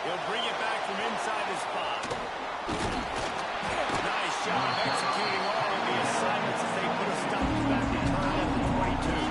He'll bring it back from inside his spot. Nice job executing all of the assignments as they put a stop to that return at the 22.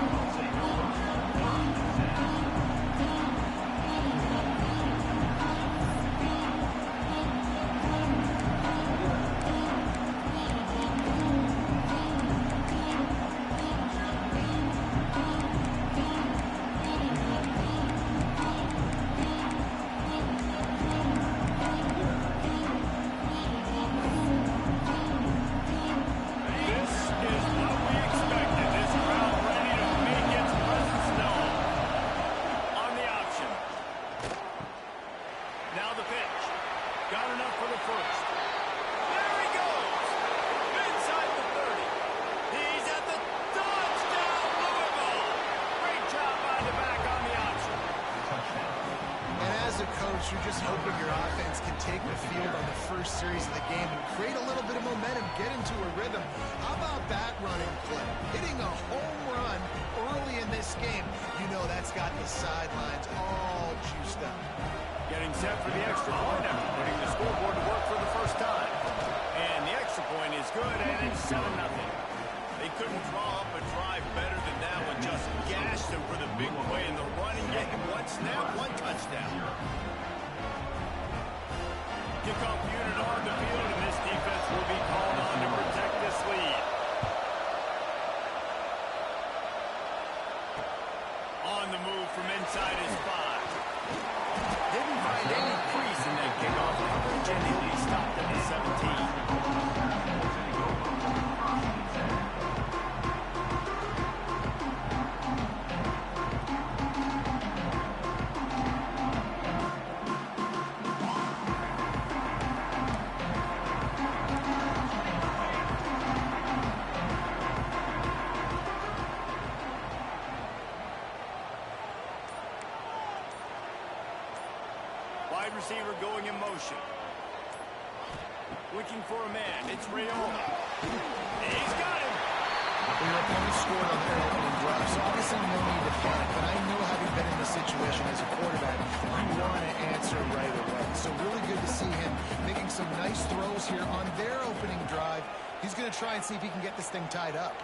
You're just hoping your offense can take the field on the first series of the game and create a little bit of momentum, get into a rhythm. How about that running play? Hitting a home run early in this game. You know that's got the sidelines all juiced up. Getting set for the extra point after putting the scoreboard to work for the first time. And the extra point is good, and it's 7-0. They couldn't draw up a drive better than that one. Just gashed them for the big play in the run and get him one snap, one touchdown. Kickoff unit on the field, and this defense will be called on to protect this lead. On the move from inside his spot. Didn't find any crease in that kickoff coverage, and he'll be stopped at the 17. Wide receiver going in motion. Looking for a man. It's Raiola. He's got him. Your opponent scored on their opening drive, so obviously no need to panic. But I know, having been in this situation as a quarterback, you want to answer right away. So really good to see him making some nice throws here on their opening drive. He's going to try and see if he can get this thing tied up.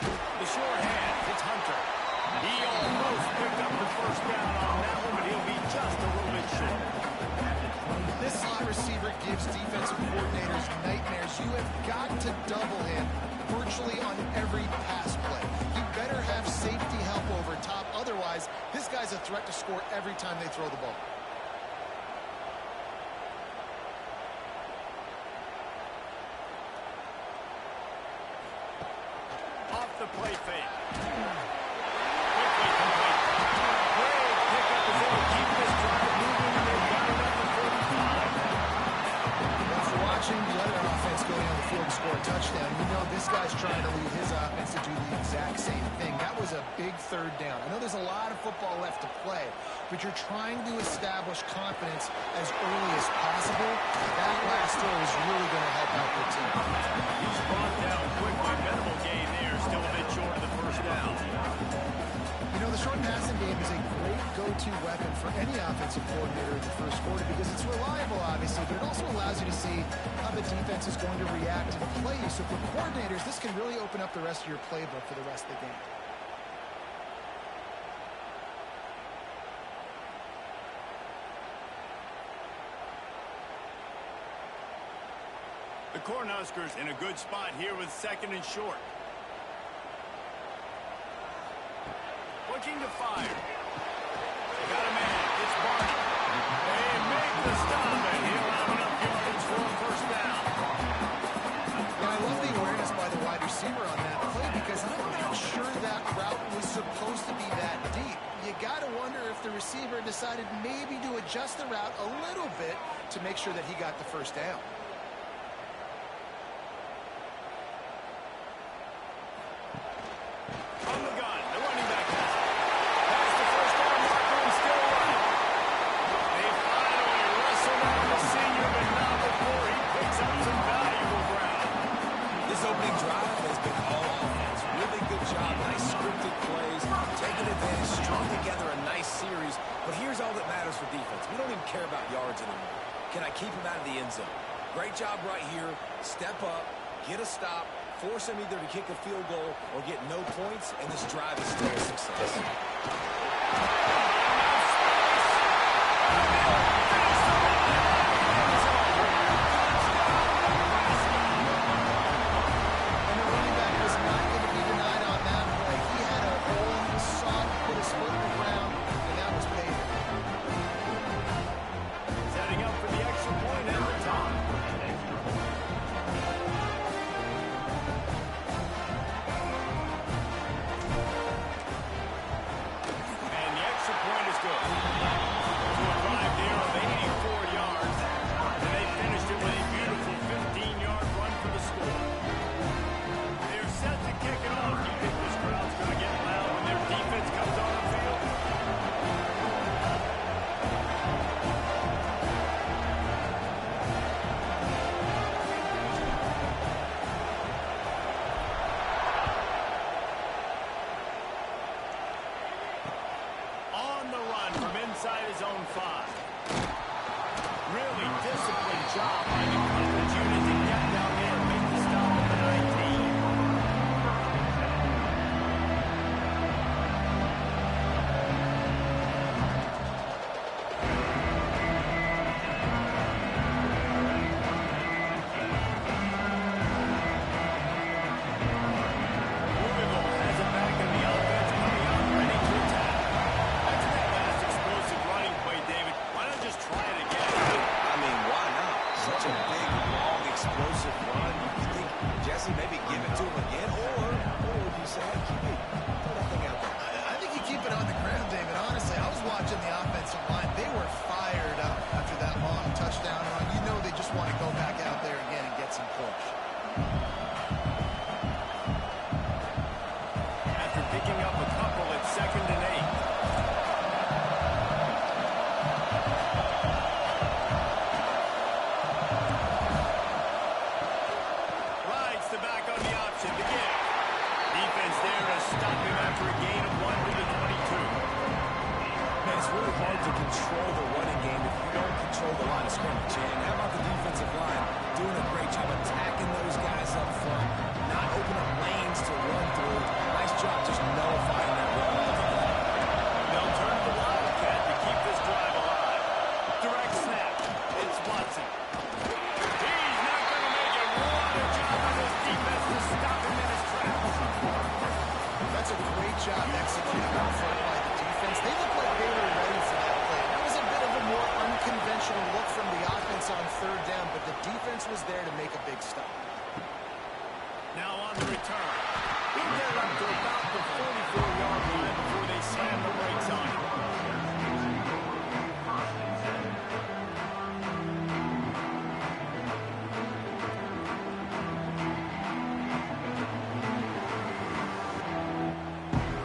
The short hand. It's Hunter. He almost picked up the first down on that one, but he'll be just a little bit short. This slot receiver gives defensive coordinators nightmares. You have got to double him virtually on every pass play. You better have safety help over top. Otherwise, this guy's a threat to score every time they throw the ball. Off the play fake. Score a touchdown. You know this guy's trying to lead his offense to do the exact same thing. That was a big third down. I know there's a lot of football left to play, but you're trying to establish confidence as early as possible. That last throw is really going to help out the team. He's brought down quickly. Minimal gain there. Still a bit short of the first down. You know, the short passing game is a great go-to weapon for any offensive coordinator in the first quarter because it's reliable, obviously, but it also allows you to see how the defense is going to react and play you. So for coordinators, this can really open up the rest of your playbook for the rest of the game. The Cornhuskers in a good spot here with 2nd and short. Looking to fire. They got a man. It's Barney. They make the stop, and he'll have enough yards for a first down. Yeah, I love the awareness by the wide receiver on that play because I'm not sure that route was supposed to be that deep. You got to wonder if the receiver decided maybe to adjust the route a little bit to make sure that he got the first down. Strong against don't care about yards anymore. Can I keep him out of the end zone? Great job right here. Step up, get a stop, force him either to kick a field goal or get no points, and this drive is still a success. Inside his own 5. Really disciplined job by the coverage unit to get down there and make the stop at the 19. Louisville has it back in the offense, coming out ready to attack. That's that last explosive running play, David. Why not just try it again? I mean, why not? Such a big, long, explosive run. You think Jesse maybe give it to him again, or would you say, hey, keep it, throw that thing out there? I think you keep it on the ground, David. Honestly, I was watching the offensive line. They were fired up after that long touchdown run. You know they just want to go back out there again and get some push. After picking up a couple at 2nd and 8. Rides the back on the option to get. Defense there to stop him after a gain of 1 to the 22. Man, it's really hard to control the running game if you don't control the line of scrimmage. And how about the defensive line doing a great job attacking those guys up front, not opening up lanes to run through. Nice job just nullifying that run altogether. They'll turn to the Wildcat to keep this drive alive. Direct snap. It's Watson. He's not going to make it. What a job on this defense to stop him in his tracks. That's a great job executed up front by the defense. They look like they were ready for that play. That was a bit of a more unconventional look from the offense on 3rd down, but the defense was there to make a big stop. Now on the return. He'll get it up to about the 44-yard line before they slam the brakes on him.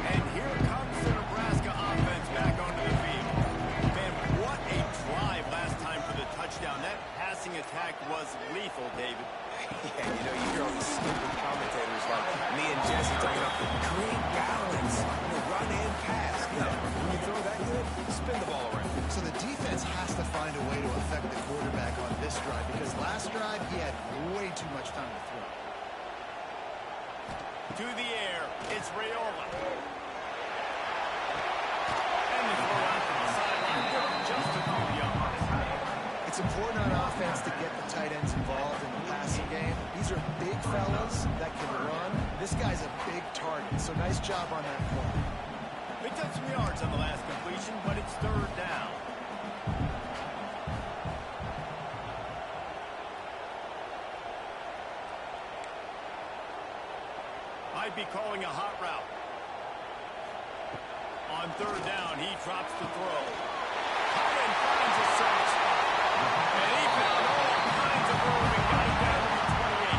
And here comes the Nebraska offense back onto the field. Man, what a drive last time for the touchdown. That passing attack was lethal, David. Yeah, you know, you hear all these stupid commentators like me and Jesse talking about create balance, run and pass. No, when you throw that good, spin the ball around. So the defense has to find a way to affect the quarterback on this drive because last drive he had way too much time to throw. To the air, it's Raiola. And the throw out to the sideline, just a few yards. It's important on offense to get the tight ends involved in the passing game. These are big fellas that can run. This guy's a big target, so nice job on that play. Picked up some yards on the last completion, but it's 3rd down. Might be calling a hot route. On 3rd down, he drops the throw. Holland finds a soft spot. And he found all kinds of room and got it down to the 28.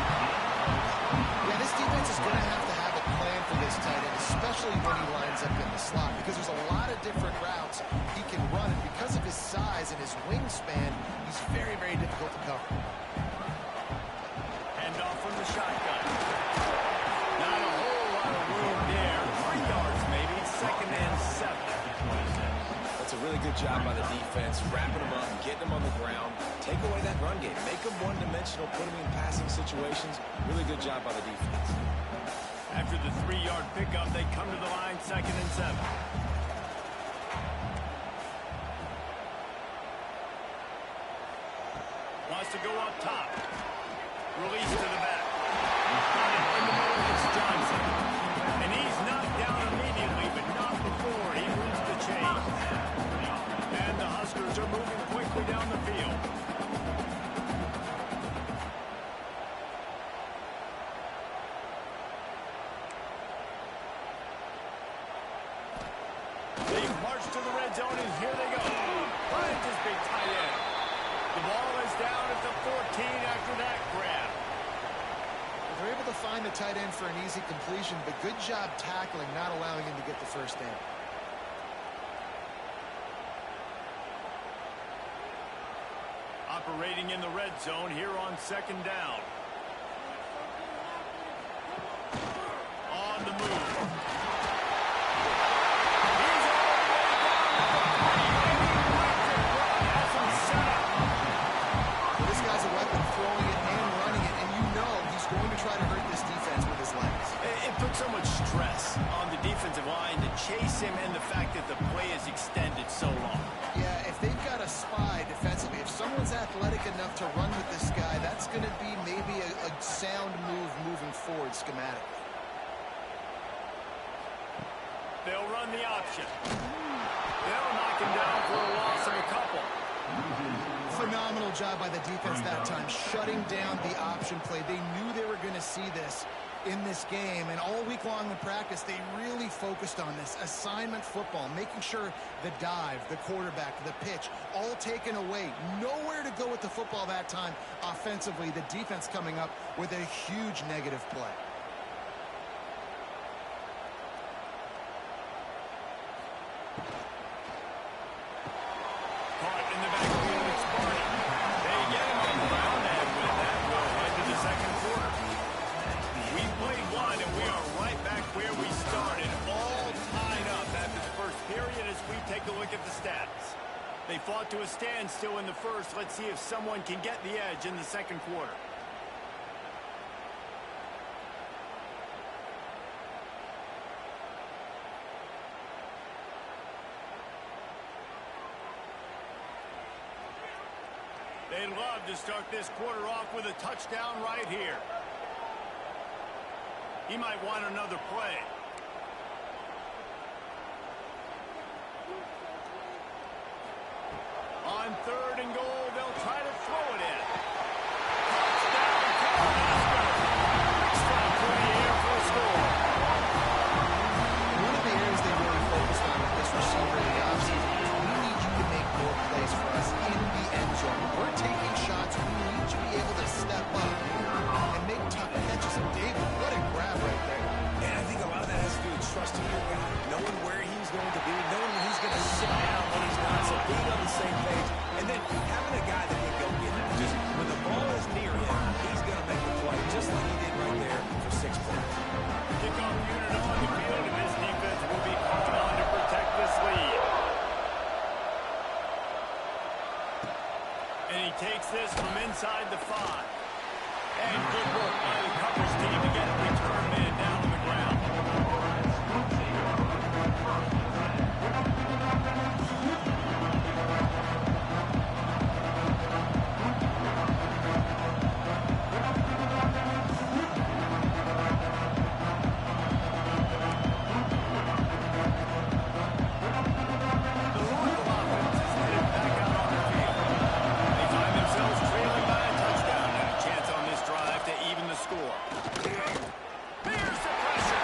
Yeah, this defense is going to have a plan for this tight end, especially when he lines up in the slot, because there's a lot of different routes he can run, and because of his size and his wingspan, he's very, very difficult to cover. Hand off from the shotgun. Not a whole lot of room there. 3 yards maybe. 2nd and 7. Well, That's a really good job by the defense, wrapping them up, getting them on the ground, take away that run game, make them one-dimensional, put them in passing situations. Really good job by the defense. After the 3-yard pickup, they come to the line, 2nd and 7. Wants to go up top. Release to the back. Got it in the middle, it's Johnson. And he's knocked down immediately, but not before he moves the chain. And the Huskers are moving quickly down the field. They march to the red zone, and here they go. Finds his big tight end. The ball is down at the 14 after that grab. They're able to find the tight end for an easy completion, but good job tackling, not allowing him to get the first down. Operating in the red zone here on 2nd down. On the move. This guy's a weapon, throwing it and running it, and you know he's going to try to hurt this defense with his legs. It puts so much stress on the defensive line to chase him, and the fact that the play is extended so long. Yeah, if they've got a spy defensively, if someone's athletic enough to run with this guy, that's going to be maybe a sound move moving forward schematically. They'll run the option. They'll knock him down for a loss of a couple. Phenomenal job by the defense that time, shutting down the option play. They knew they were going to see this in this game, and all week long in practice, they really focused on this assignment football, making sure the dive, the quarterback, the pitch, all taken away. Nowhere to go with the football that time offensively. The defense coming up with a huge negative play. Caught in the backfield, it's Barney. They get him on the ground, and with that, we'll head to the 2nd quarter. We played one, and we are right back where we started, all tied up after the first period as we take a look at the stats. They fought to a standstill in the first. Let's see if someone can get the edge in the 2nd quarter. They'd love to start this quarter off with a touchdown right here. He might want another play. On 3rd and goal, they'll try to throw it in. Touchdown, Cornhuskers. Strike to the air for a score. One of the areas they really focused on with this receiver in the offseason is we need you to make more plays for us in the end zone. We're taking shots. We need to be able to step up and make tough catches. And David, what a grab right there. And I think a lot of that has to do with trusting your guy, knowing where he's going to be, knowing when he's going to sit down, when he's not, so being on the same page, and then having a guy that can go get it. Just when the ball is near him, he's going to make the play, just like he did right there for 6 points. Kickoff unit on the field, and this defense will be called on to protect this lead. And he takes this from inside the 5. And good work by the coverage team to get a return man down on the ground. The Louisville offense is headed back out on the field. They find themselves trailing by a touchdown and a chance on this drive to even the score. Here's the pressure.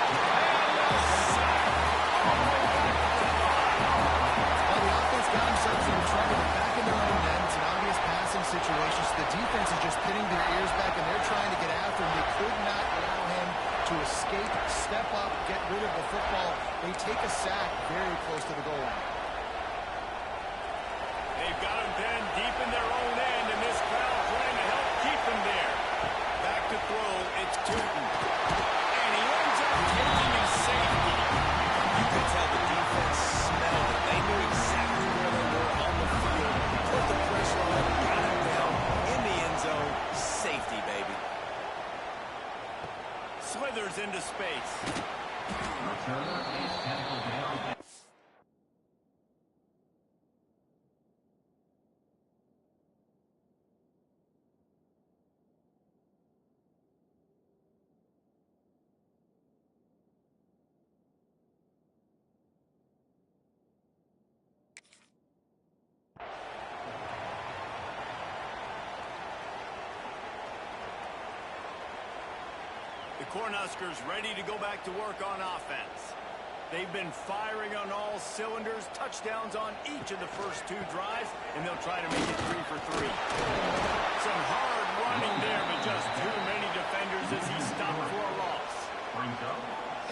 And a sack. Well, the offense got themselves into trouble. They're back in their own end. It's an obvious passing situation. So the defense is just pinning their ears back, and they're trying to get after him. They could not allow him to escape, step up, get rid of the football. They take a sack very close to the goal line. They've got him pinned deep in their own end, and this crowd trying to help keep him there. Back to throw, it's Tootin. And he ends up taking a safety. You could tell the defense smelled it. They knew he Cornhuskers ready to go back to work on offense. They've been firing on all cylinders, touchdowns on each of the first 2 drives, and they'll try to make it 3 for 3. Some hard running there, but just too many defenders as he stopped for a loss.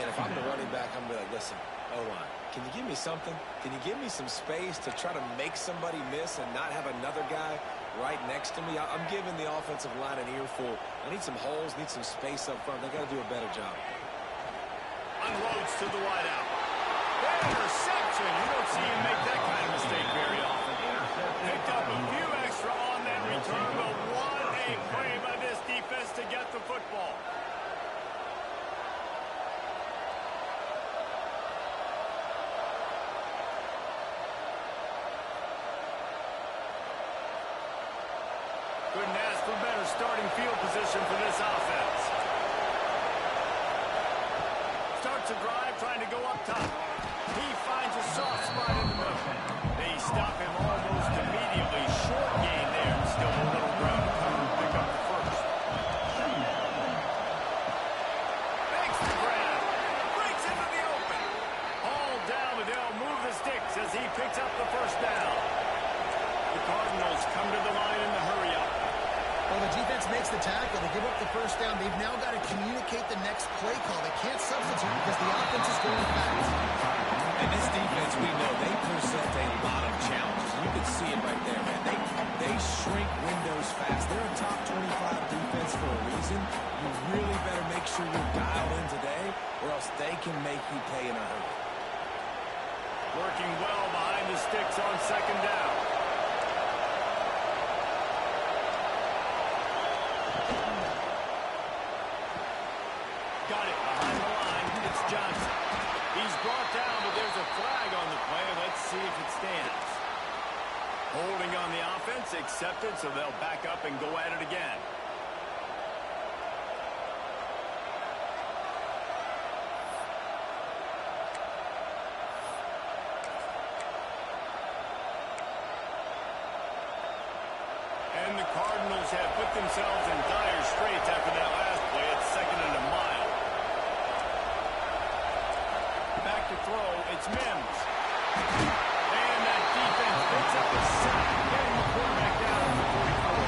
And if I'm the running back, I'm going to be like, listen, O-line, can you give me something? Can you give me some space to try to make somebody miss and not have another guy right next to me? I'm giving the offensive line an earful. I need some holes, need some space up front. They got to do a better job. Unloads to the wideout. Interception. You don't see him make that kind of mistake very often. Picked up a few extra on that return, but what a play by this defense to get the football. Couldn't ask for better starting field position for this offense. Starts a drive trying to go up top. He finds a soft spot in the middle. They stop him almost immediately. Short gain there. Still a little ground to cover and pick up the first. Makes the grab. Breaks into the open. All down, but they'll move the sticks as he picks up the first down. The Cardinals come to the line in the hurry up. Well, the defense makes the tackle. They give up the first down. They've now got to communicate the next play call. They can't substitute because the offense is going fast. And this defense, we know, they present a lot of challenges. You can see it right there, man. They shrink windows fast. They're a top 25 defense for a reason. You really better make sure you're dialed in today, or else they can make you pay in a hurry. Working well behind the sticks on second down. Got it behind the line. It's Johnson. He's brought down, but there's a flag on the play. Let's see if it stands. Holding on the offense, accepted, so they'll back up and go at it again. And the Cardinals have put themselves in dire straits after that last play. It's 2nd and a mile. Back to throw, it's Mims. And that defense picks up a sack, getting the quarterback down to the 44.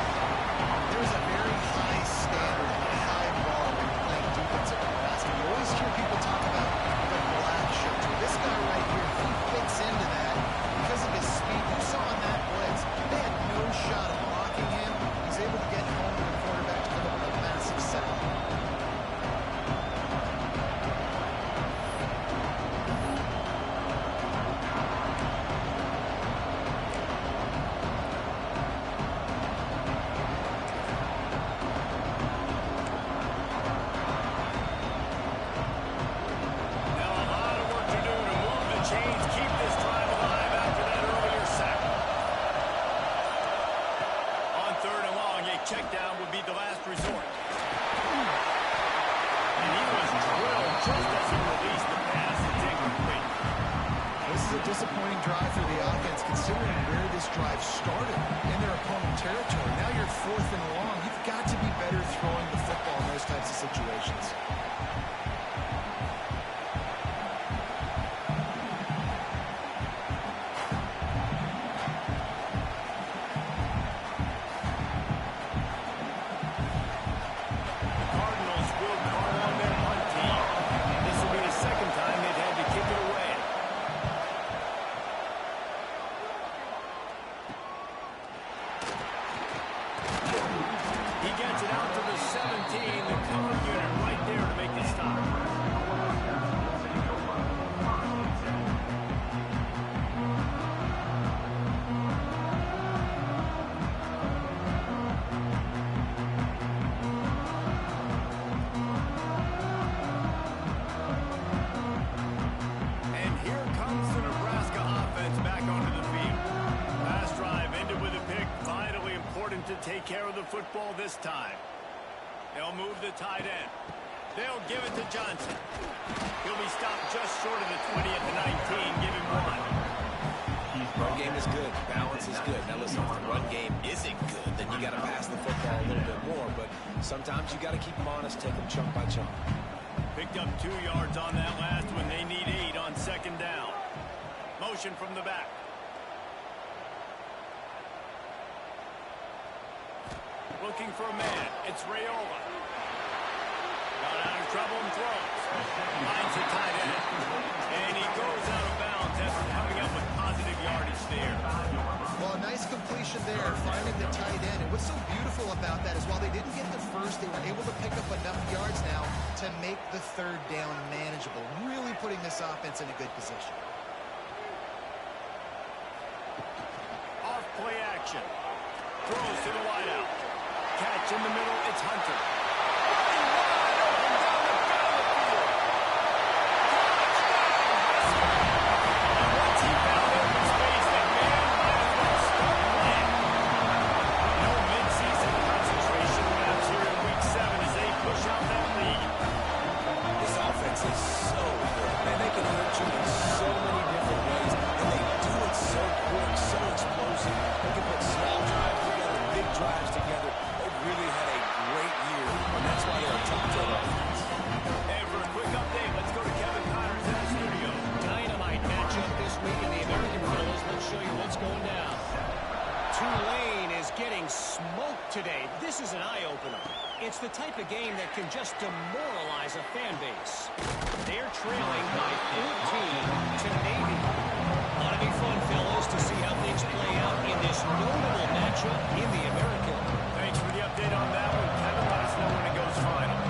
There's a very high standard and a high bar when you're playing defensive Nebraska. You always hear people talk about the Blackshirts. Well, this guy right here, he fits into that because of his speed. You saw on that blitz, they had no shot of blocking him. He's able to get home to the quarterback to come up with a massive sack. Checkdown would be the last resort. And he was drilled just as he released the pass. It's incomplete. This is a disappointing drive for the offense, considering where this drive started in their opponent territory. Now you're 4th and long. You've got to be better throwing the football in those types of situations. Gets it out to the 17. The cover unit right there to make the stop. And here comes the Nebraska offense back onto the field. Last drive ended with a pick. Vitally important to take care of the football this time. They'll move the tight end. They'll give it to Johnson. He'll be stopped just short of the 20 at the 19. Give him 1. Run game is good. Balance is good. Now listen, if the run game isn't good, then you got to pass the football a little bit more. But sometimes you got to keep them honest, take them chunk by chunk. Picked up 2 yards on that last one. They need 8 on second down. Motion from the back. Looking for a man. It's Raiola. Got out of trouble and throws. Finds the tight end. And he goes out of bounds after coming up with positive yardage there. Well, a nice completion there, finding the tight end. And what's so beautiful about that is while they didn't get the first, they were able to pick up enough yards now to make the third down manageable. Really putting this offense in a good position. Off play action. Throws to the wideout. Catch in the middle. It's Hunter. Today, this is an eye-opener. It's the type of game that can just demoralize a fan base. They're trailing by 14 to Navy. Ought to be fun, fellas, to see how things play out in this notable matchup in the American. Thanks for the update on that one. Kevin, let us know when it goes final.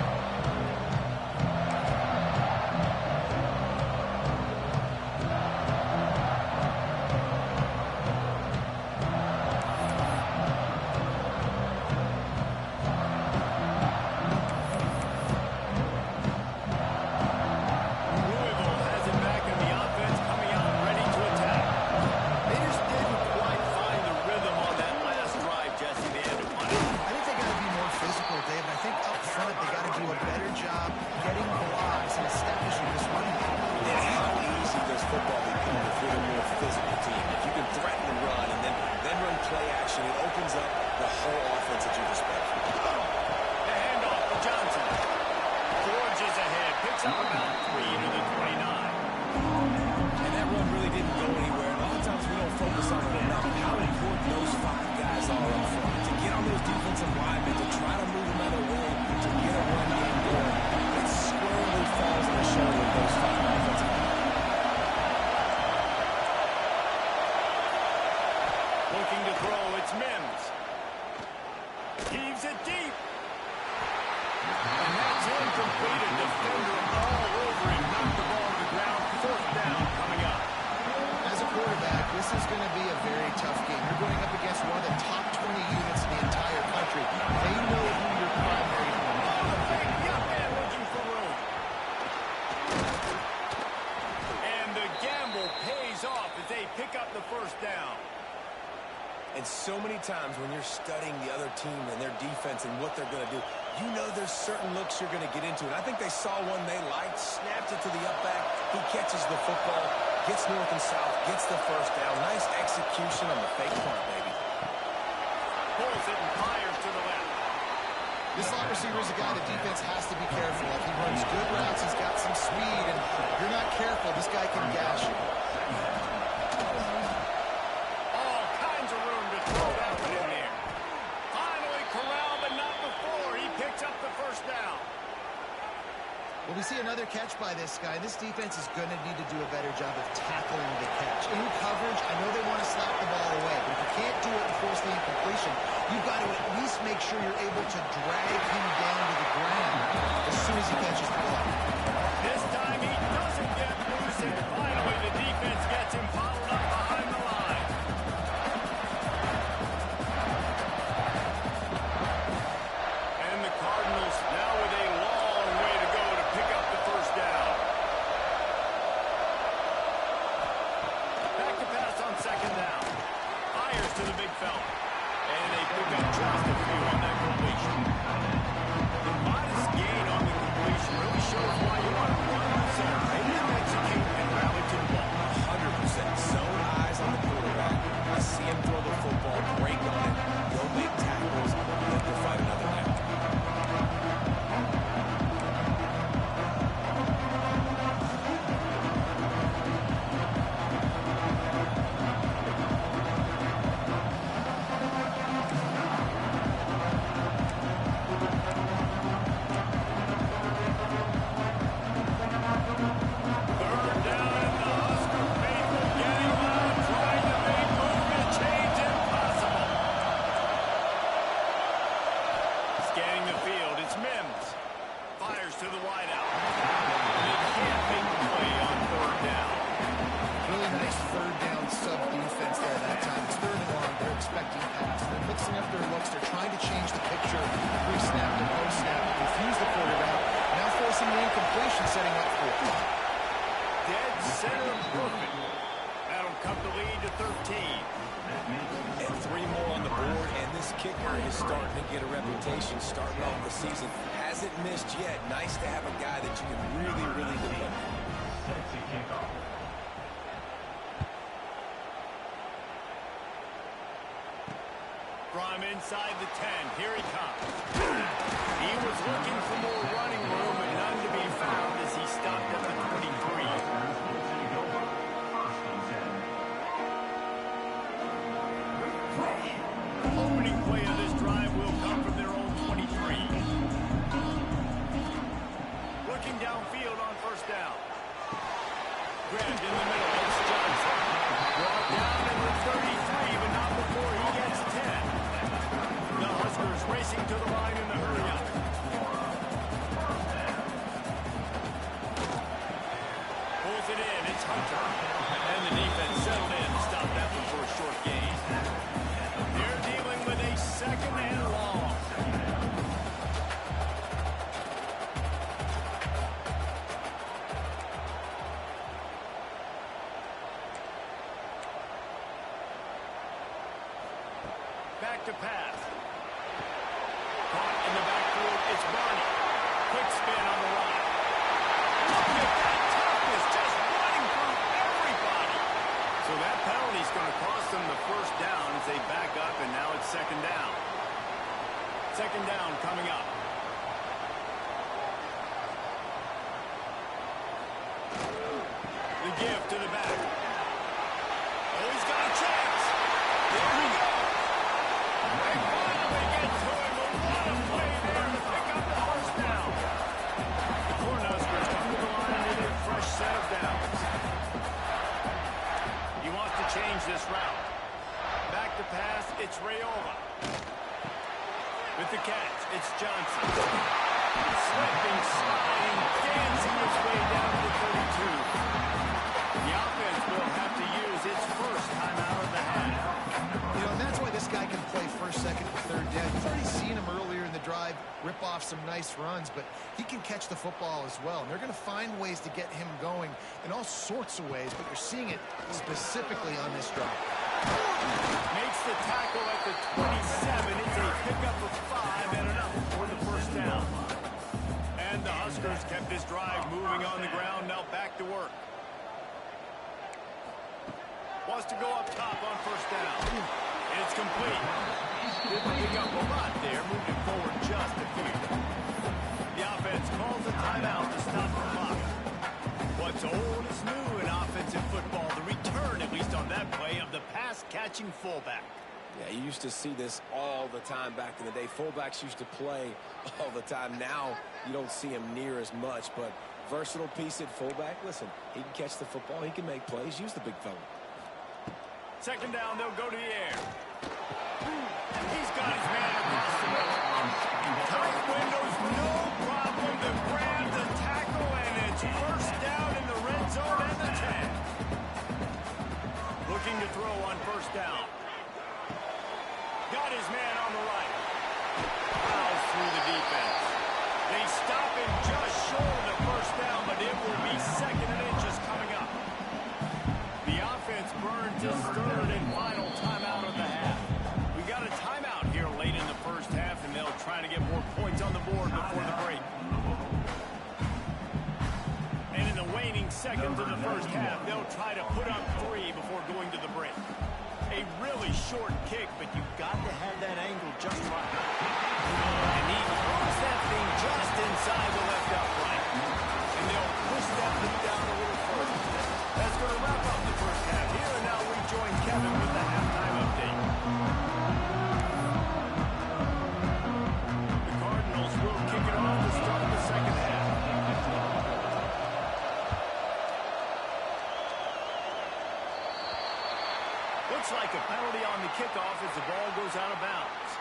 And so many times when you're studying the other team and their defense and what they're going to do, you know there's certain looks you're going to get into. And I think they saw one they liked, snapped it to the up back. He catches the football, gets north and south, gets the first down. Nice execution on the fake punt, baby. Pulls it and fires to the left. This slot receiver is a guy the defense has to be careful of. He runs good routes, he's got some speed, and if you're not careful, this guy can gash you. Well, we see another catch by this guy. This defense is going to need to do a better job of tackling the catch. In coverage, I know they want to slap the ball away, but if you can't do it and force the incompletion, you've got to at least make sure you're able to drag him down to the ground as soon as he catches the ball. This time he doesn't get loose, and finally the defense gets him fouled up behind the line. And the Cardinals now with a long way to go to pick up the first down. Back to pass on second down. Fires to the big fella. And they pick up just a few on that completion. The modest gain on the completion really shows why you want to run the center. Maybe to execute and rally to the ball. 100% zone eyes on the quarterback. I see him throw the football, break on it, go make tackles, look to fight another down. almost third down sub-defense there that time. It's third and long. They're expecting pass. They're mixing up their looks. They're trying to change the picture pre-snap to post-snap. Confuse the quarterback. Now forcing the incompletion, setting up for it. Dead center perfect. That'll cut the lead to 13. And 3 more on the board, and this kicker is starting to get a reputation starting off the season. Hasn't missed yet. Nice to have a guy that you can really, really depend on. From inside the 10, here he comes. He was looking for more running room, and none to be found as he stopped at the 23. Opening play of this drive will come from their own 23. Looking downfield on first down. Grabbed in the middle. It's Johnson. Brought down at the 33, but not before he gets 10. The Huskers racing to the line in the hurry-up. Pulls it in. It's Hunter. And the defense settled in to stop that one for a short gain. They're dealing with a second and long. Back to pass. Caught in the backfield. It's Barney. Quick spin on the run. Look at that toughness, just running through everybody. So that penalty's going to cost them the first down as they back up, and now it's second down. Second down coming up. The give to the back. Oh, he's got a chance. There he goes. They finally get to him. A lot of play there to pick up the first down. The Cornhuskers come to the line with a fresh set of downs. He wants to change this route. Back to pass, it's Raiola. With the catch, it's Johnson. Slipping, sliding, dancing his way down to the 32. The offense will have to use its first timeout of the half. You know, and that's why this guy can play first, second, and third down. You've already seen him earlier in the drive rip off some nice runs, but he can catch the football as well. And they're going to find ways to get him going in all sorts of ways, but you're seeing it specifically on this drive. Makes the tackle at the 27. It's a pickup of 5 and enough for the first down. And the Huskers kept this drive moving on the ground. Now back to work. Wants to go up top on first down. And it's complete. Didn't pick up a lot there. Moved it forward just a few. The offense calls a timeout to stop the clock. What's old is new in offensive football. The return, at least on that play, of the pass-catching fullback. Yeah, you used to see this all the time back in the day. Fullbacks used to play all the time. Now you don't see him near as much, but versatile piece at fullback. Listen, he can catch the football. He can make plays. Use the big fella. Second down, they'll go to the air. He's got his man across the middle. Tight windows, no problem to grab the tackle, and it's first down in the red zone and the 10. Looking to throw on first down. Got his man on the right. Fouls through the defense. They stop him just short of the first down, but it will be second and inches coming up. The offense burns his third and final timeout of the half. We got a timeout here late in the first half, and they'll try to get more points on the board before the break. And in the waning seconds of the first half, they'll try to put up 3 before going to the break. A really short kick, but you've got to have that angle just right. And he throws that thing just inside the left upright. And they'll push that thing down a little further. That's going to wrap up the first half here, and now we join Kevin with the halftime update. The Cardinals will kick it off to start the second half. Looks like a penalty on the kickoff as the ball goes out of bounds.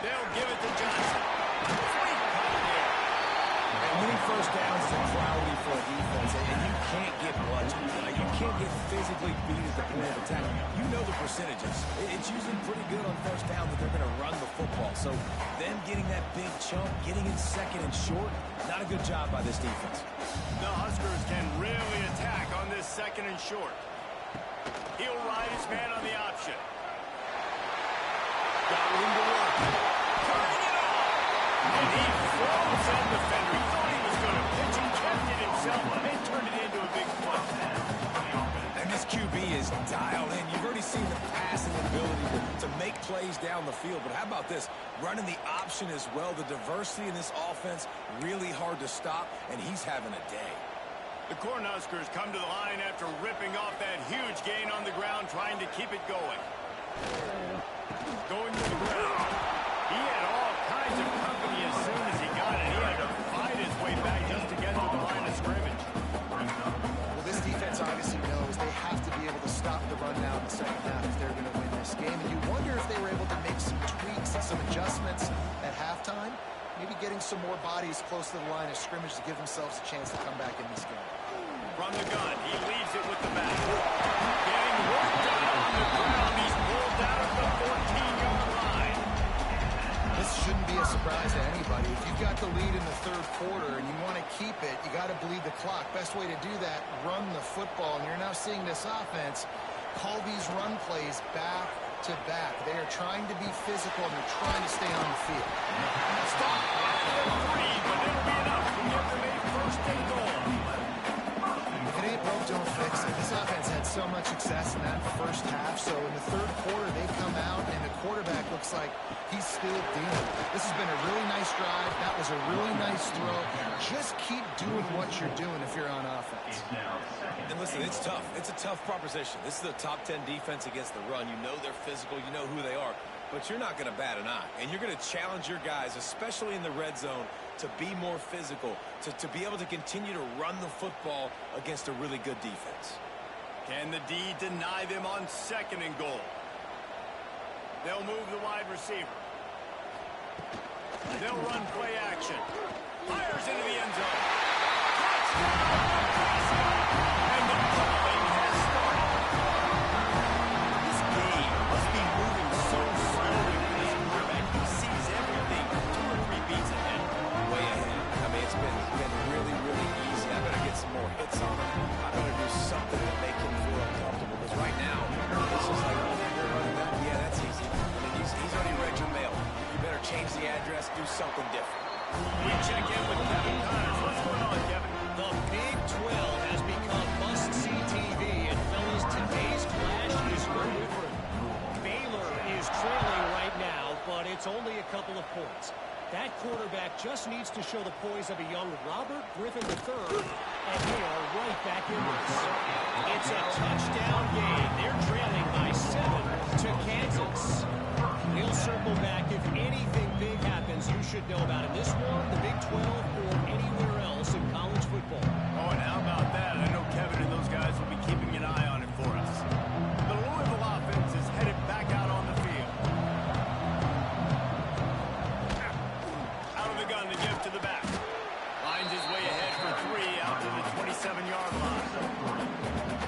They'll give it to Johnson. Sweet play there. And winning first downs is a priority for a defense, and you can't get bludgeoned. You can't get physically beat at the point of attack. You know the percentages. It's usually pretty good on first down that they're going to run the football. So them getting that big chunk, getting in second and short, not a good job by this defense. The Huskers can really attack on this second and short. He'll ride his man on the option. Got room to work. Turning it off. And he throws that defender. He thought he was going to pitch and kept it himself, but they turned it into a big play. And this QB is dialed in. You've already seen the passing ability to make plays down the field. But how about this? Running the option as well. The diversity in this offense, really hard to stop, and he's having a day. The Cornhuskers come to the line after ripping off that huge gain on the ground, trying to keep it going. Going to the ground. He had all kinds of company as soon as he got it. He had to fight his way back just to get to the line of scrimmage. Well, this defense obviously knows they have to be able to stop the run now in the second half if they're going to win this game. And you wonder if they were able to make some tweaks and some adjustments at halftime. Maybe getting some more bodies close to the line of scrimmage to give themselves a chance to come back in this game. From the gun, he leaves it with the back. Getting worked on the ground. He's pulled out of the 14-yard line. This shouldn't be a surprise to anybody. If you've got the lead in the third quarter and you want to keep it, you got to bleed the clock. Best way to do that, run the football. And you're now seeing this offense call these run plays back to back. They are trying to be physical and they're trying to stay on the field. Stop at the 3, but it'll be enough to give them a first and goal. If it ain't broke, don't fix it. This offense had so much success in that first half, so in the third quarter they come out and the quarterback looks like he's still dealing. This has been a really nice drive. That was a really nice throw. Just keep doing what you're doing if you're on offense. And listen, it's tough. It's a tough proposition. This is the top 10 defense against the run. You know they're physical. You know who they are. But you're not going to bat an eye. And you're going to challenge your guys, especially in the red zone, to be more physical, to be able to continue to run the football against a really good defense. Can the D deny them on second and goal? They'll move the wide receiver. They'll run play action. Fires into the end zone. Touchdown! And the bowling has started. This game must be moving so slowly for this quarterback. He sees everything 2 or 3 beats ahead. Way ahead. I mean, it's been really, really easy. I better get some more hits on him. I better do something to make him feel uncomfortable. Because right now, it's just like, oh, you're running that? Yeah, that's easy. I mean, he's already read your mail. You better change the address, do something different. We check in with Kevin Connors. What's going on, Kevin? The Big 12 has become must-see TV, and fellas, today's clash is no different. Baylor is trailing right now, but it's only a couple of points. That quarterback just needs to show the poise of a young Robert Griffin III, and they are right back in this. It's a touchdown game. They're trailing by 7 to Kansas. We'll circle back. If anything big happens, you should know about it. This one, the Big 12, or anywhere else in college football. Oh, and how about that? I know Kevin and those guys will be keeping an eye on it for us. The Louisville offense is headed back out on the field. Out of the gun to give to the back. Finds his way ahead for 3 out to the 27-yard line.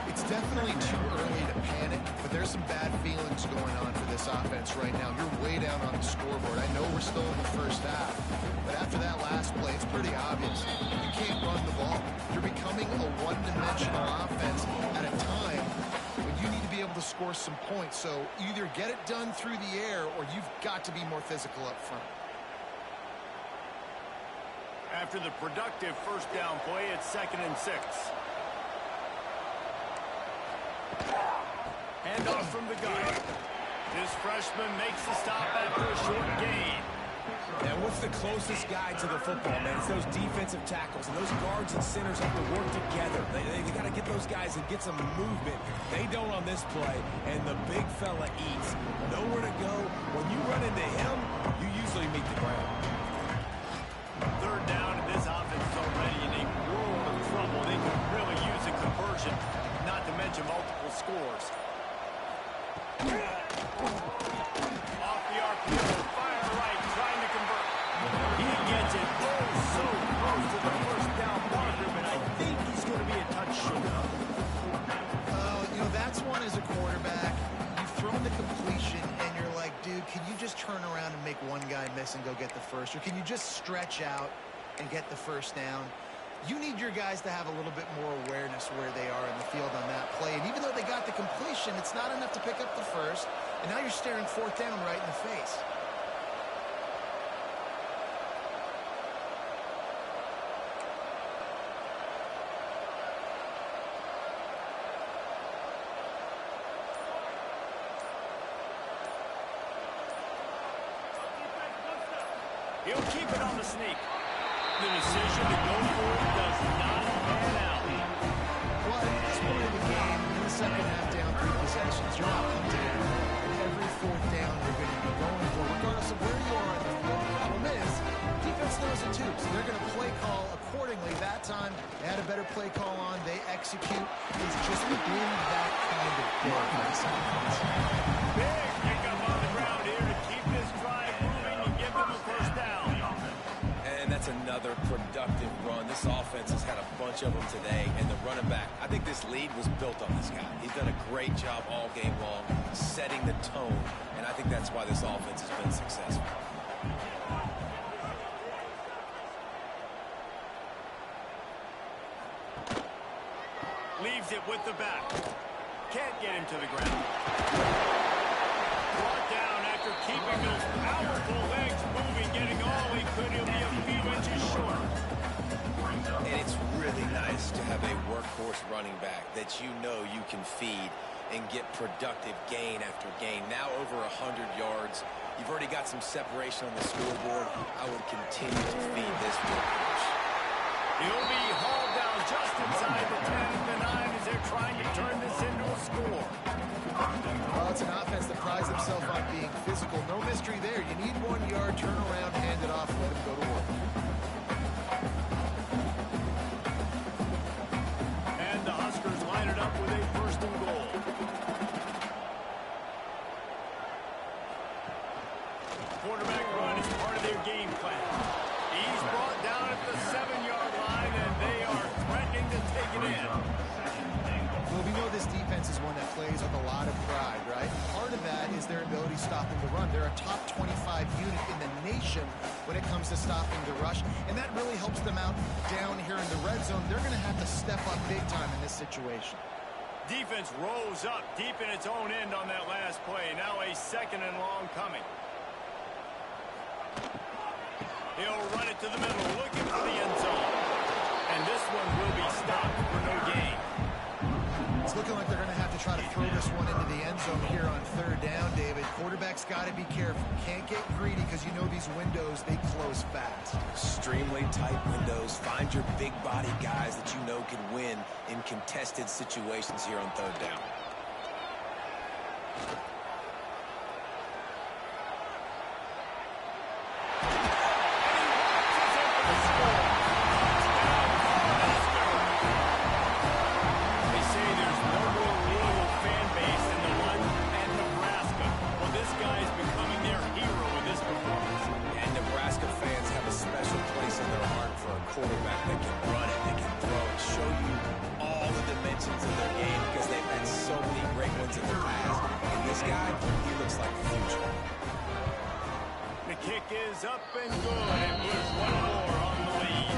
It's definitely too early to panic, but there's some bad feelings going on for this offense right now. You're way down on the scoreboard. I know we're still in the first half, but after that last play, it's pretty obvious. You can't run the ball. You're becoming a one-dimensional offense at a time when you need to be able to score some points. So either get it done through the air or you've got to be more physical up front. After the productive first down play, it's 2nd and 6. Handoff from the gun. This freshman makes the stop after a short gain. And what's the closest guy to the football, man? It's those defensive tackles, and those guards and centers have to work together. They got to get those guys and get some movement. They don't on this play, and the big fella eats. Nowhere to go. When you run into him, you usually meet the ground. 3rd down, and this offense is already in a world of trouble. They could really use a conversion, not to mention multiple scores. Off the RPO, fire right. make one guy miss and go get the first? Or can you just stretch out and get the first down? You need your guys to have a little bit more awareness where they are in the field on that play. And even though they got the completion, it's not enough to pick up the first. And now you're staring fourth down right in the face. He'll keep it on the sneak. The decision to go for it does not pan out. Well, at this point of the game, in the second half, down 3 possessions, you're not punting it. Every fourth down you're going to be going for, regardless of where you are in the field. The problem is, defense knows it too, so they're going to play call accordingly. That time, they had a better play call on. They execute. It's just been that kind of day for this offense. Big pickup on the ground here to keep this drive moving and give them a first down. And that's another productive run. This offense has had a bunch of them today, and the running back, I think this lead was built on this guy. He's done a great job all game long, setting the tone, and I think that's why this offense has been successful. Leaves it with the back. Can't get him to the ground. Brought down after keeping those powerful legs moving, getting all he could. He'll be a few inches short. And it's really nice to have a workhorse running back that you know you can feed and get productive gain after gain. Now over 100 yards. You've already got some separation on the scoreboard. I would continue to feed this workhorse. He'll be hauled down just inside the 10 at the 9 as they're trying to turn this into a score. Well, it's an offense that prides themselves on being physical. No mystery there. You need 1 yard, turn around, hand it off, let him go to work. And the Huskers line it up with a first and goal. Quarterback run is part of their game plan. He's brought down at the 7-yard line, and they are threatening to take it in. Well, we know this defense is one that plays with a lot of pride, right? Part of that is their ability stopping the run. They're a top 25 unit in the nation when it comes to stopping the rush, and that really helps them out down here in the red zone. They're going to have to step up big time in this situation. Defense rose up deep in its own end on that last play. Now a second and long coming. He'll run it to the middle, looking for the end zone. And this one will be stopped for no gain. It's looking like they're going to have to try to throw this one into the end zone here on third down, David. Quarterback's got to be careful. Can't get greedy because you know these windows, they close fast. Extremely tight windows. Find your big body guys that you know can win in contested situations here on third down. They say there's no more loyal fan base than the one at Nebraska. Well, this guy's becoming their hero in this performance. And Nebraska fans have a special place in their heart for a quarterback that can run it, that can throw it, show you all the dimensions of their game because they've had so many great ones in the past. And this guy, he looks like the future. The kick is up and good, and puts one more on the lead.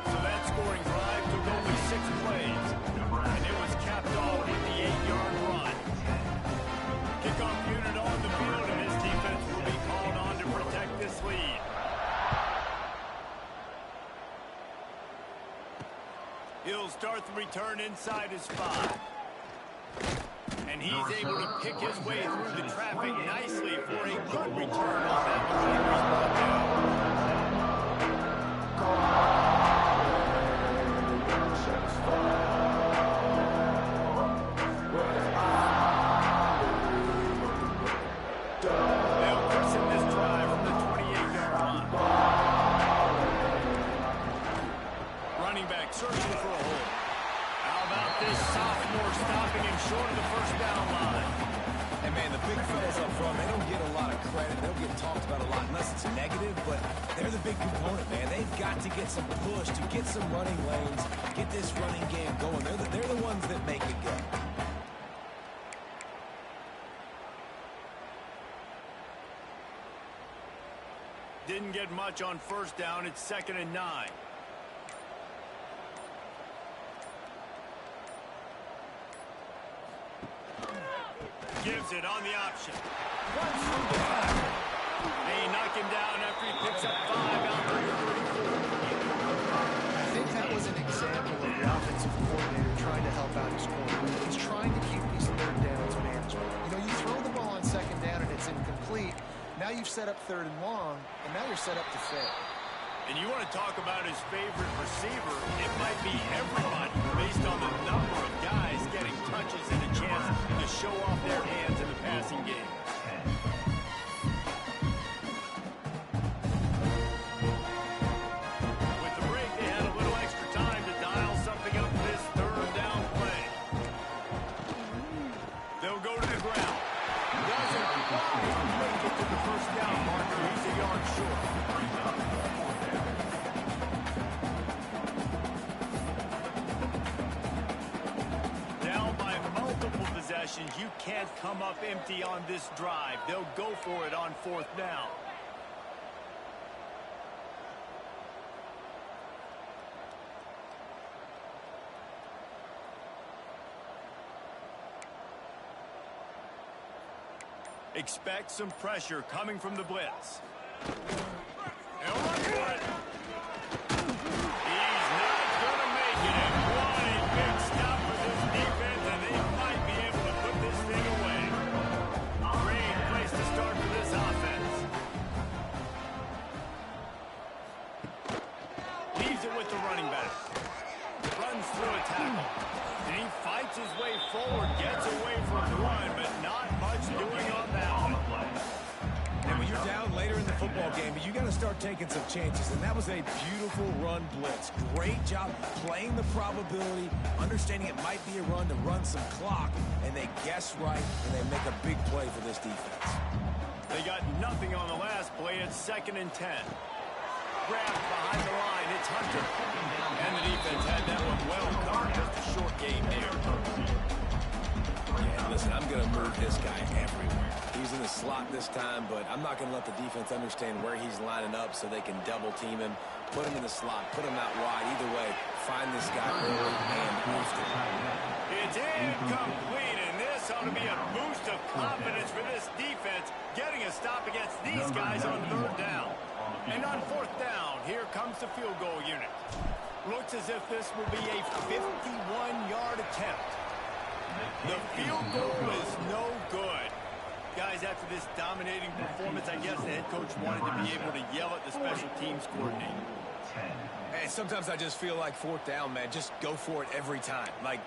So that scoring drive took only 6 plays, and it was capped off with the 8-yard run. Kickoff unit on the field, and his defense will be called on to protect this lead. He'll start the return inside his 5. And he's able to pick his way through the traffic nicely for a good return on that one. They'll christen this drive from the 28-yard line. Running back searching for a hole. How about this sophomore stopping him short of the first down line? And man, the big fellas up front, they don't get a lot of credit. They don't get talked about a lot unless it's negative, but they're the big component, man. They've got to get some push, to get some running lanes, get this running game going. They're the ones that make it go. Didn't get much on first down. It's 2nd and 9. Gives it on the option. They knock him down after he picks up 5 out there. I think that was an example of the offensive coordinator trying to help out his quarterback. He's trying to keep these third downs manageable. You know, you throw the ball on 2nd down and it's incomplete. Now you've set up 3rd and long, and now you're set up to fail. And you want to talk about his favorite receiver, it might be everybody based on the number of guys getting touches and a chance to show off their hands in the passing game. With the break, they had a little extra time to dial something up for this 3rd down play. They'll go to the ground. Doesn't quite make it to the 1st down marker. He's a yard short. You can't come up empty on this drive. They'll go for it on 4th down. Expect some pressure coming from the blitz. They'll run for it. He's not going to make it. And what a big stop for this defense, and they might be able to put this thing away. Great place to start for this offense. Leaves it with the running back. Runs through a tackle. And he fights his way forward, gets away from one, but not much doing on that one. And when you're down later in the football game, you got to start taking some chances. And that was a beautiful run blitz. Great job playing the probability, understanding it might be a run to run some clock, and they guess right, and they make a big play for this defense. They got nothing on the last play. It's 2nd and 10. Grabbed behind the line. It's Hunter. And the defense had that one well covered. Just a short game there. Yeah, listen, I'm going to move this guy everywhere. He's in the slot this time, but I'm not going to let the defense understand where he's lining up so they can double team him, put him in the slot, put him out wide. Either way, find this guy early and often. It's incomplete, and this ought to be a boost of confidence for this defense, getting a stop against these guys on 3rd down. And on 4th down, here comes the field goal unit. Looks as if this will be a 51-yard attempt. The field goal is no good. Guys, after this dominating performance, I guess the head coach wanted to be able to yell at the special teams coordinator. Hey, sometimes I just feel like 4th down, man. Just go for it every time. Like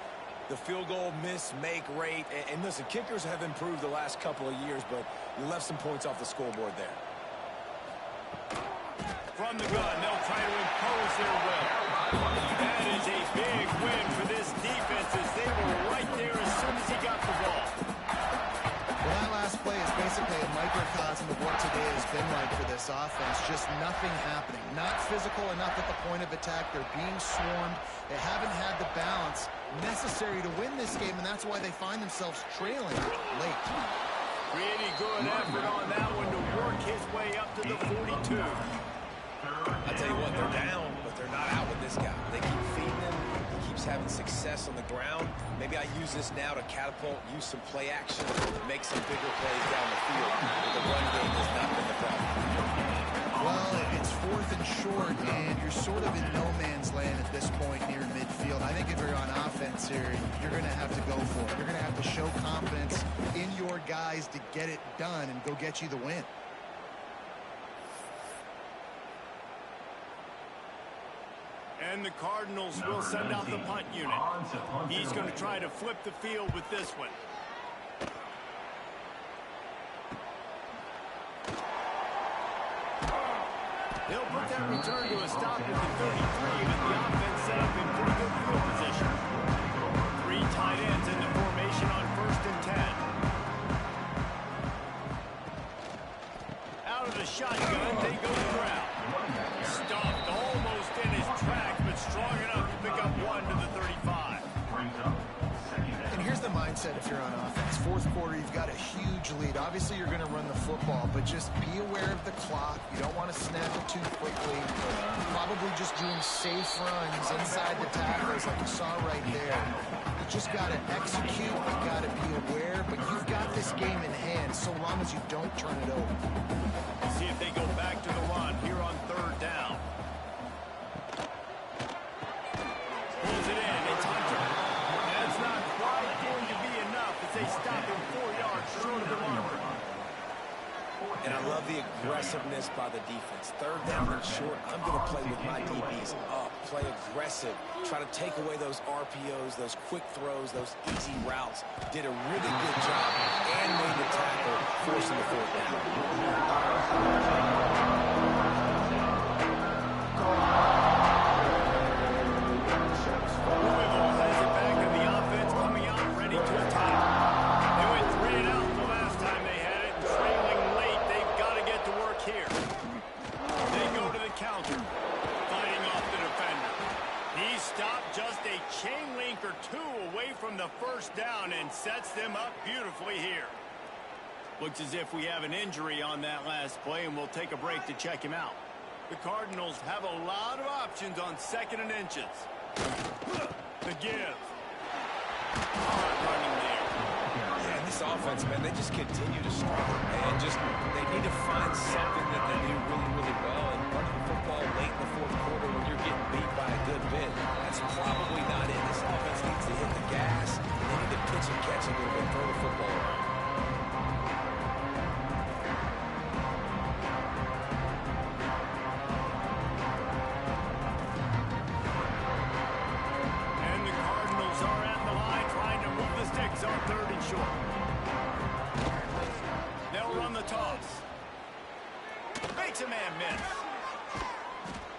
the field goal miss, make rate. And listen, kickers have improved the last couple of years, but you left some points off the scoreboard there. From the gun, they'll try to impose their will. That is a big win for this defense as they were right there as soon as he got the ball. Well, that last play is basically a microcosm of what today has been like for this offense. Just nothing happening. Not physical enough at the point of attack. They're being swarmed. They haven't had the balance necessary to win this game, and that's why they find themselves trailing late. Pretty good effort on that one to work his way up to the 42. I tell you what, they're down, but they're not out with this guy. They keep feeding him. He keeps having success on the ground. Maybe I use this now to catapult, use some play action, make some bigger plays down the field. But the run game has not been the problem. Well, it's 4th and short, and you're sort of in no man's land at this point near midfield. I think if you're on offense here, you're going to have to go for it. You're going to have to show confidence in your guys to get it done and go get you the win. And the Cardinals will send out the punt unit. He's going to try to flip the field with this one. He'll put that return to a stop at the 33, with the offense set up in pretty good field position. 3 tight ends in the formation on 1st and 10. Out of the shotgun, they go to ground. Stuffed almost in his tracks, but strong enough to pick up 1 to the 35. And here's the mindset if you're on offense. Fourth quarter, you've got a huge lead. Obviously, you're going to run the football, but just be aware of the clock. You don't want to snap it too quickly. Probably just doing safe runs inside the tackles like you saw right there. You just got to execute. You got to be aware, but you've got this game in hand so long as you don't turn it over. See if they go back to the run here on third down. Pulls it in. It's Hunter. That's not quite going to be enough as they stop him 4 yards short of the marker. And I love the aggressiveness by the defense. Third down and short, I'm going to play with my DBs up, play aggressive, try to take away those RPOs, those quick throws, those easy routes. Did a really good job and made the tackle, forcing the fourth down. Louisville has it back in the offense, coming out ready to attack. They went 3 and out the last time they had it, trailing late. They've got to get to work here. They go to the counter, fighting off the defender. He stopped just a chain link or two away from the first down and sets them up beautifully here. Looks as if we have an injury on that last play, and we'll take a break to check him out. The Cardinals have a lot of options on 2nd and inches. The give. Hard running there. Yeah, and this offense, man, they just continue to struggle, and they need to find something that they do really, really well. And running the football late in the fourth quarter when you're getting beat by a good bit, that's probably not it. This offense needs to hit the gas. They need to pitch and catch a little bit, throw the football around. On 3rd and short. They'll run the toss. Makes a man miss.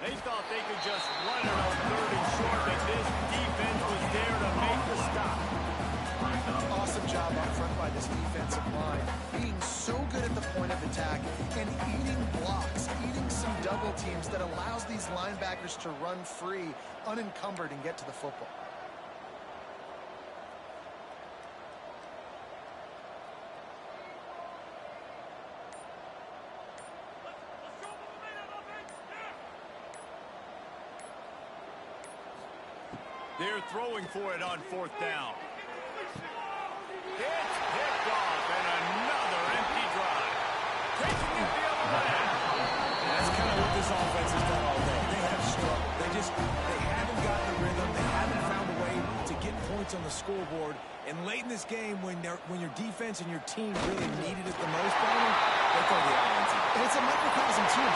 They thought they could just run it on 3rd and short, but this defense was there to make the stop. Awesome job up front by this defensive line. Being so good at the point of attack and eating blocks, eating some double teams that allows these linebackers to run free, unencumbered, and get to the football. They're throwing for it on 4th down. It's picked off, and another empty drive. Taking it the other way. That's kind of what this offense has done all day. They have struggled. They haven't gotten the rhythm. They haven't found a way to get points on the scoreboard. And late in this game, when your defense and your team really needed it the most, they throw the offense. And it's a microcosm, too,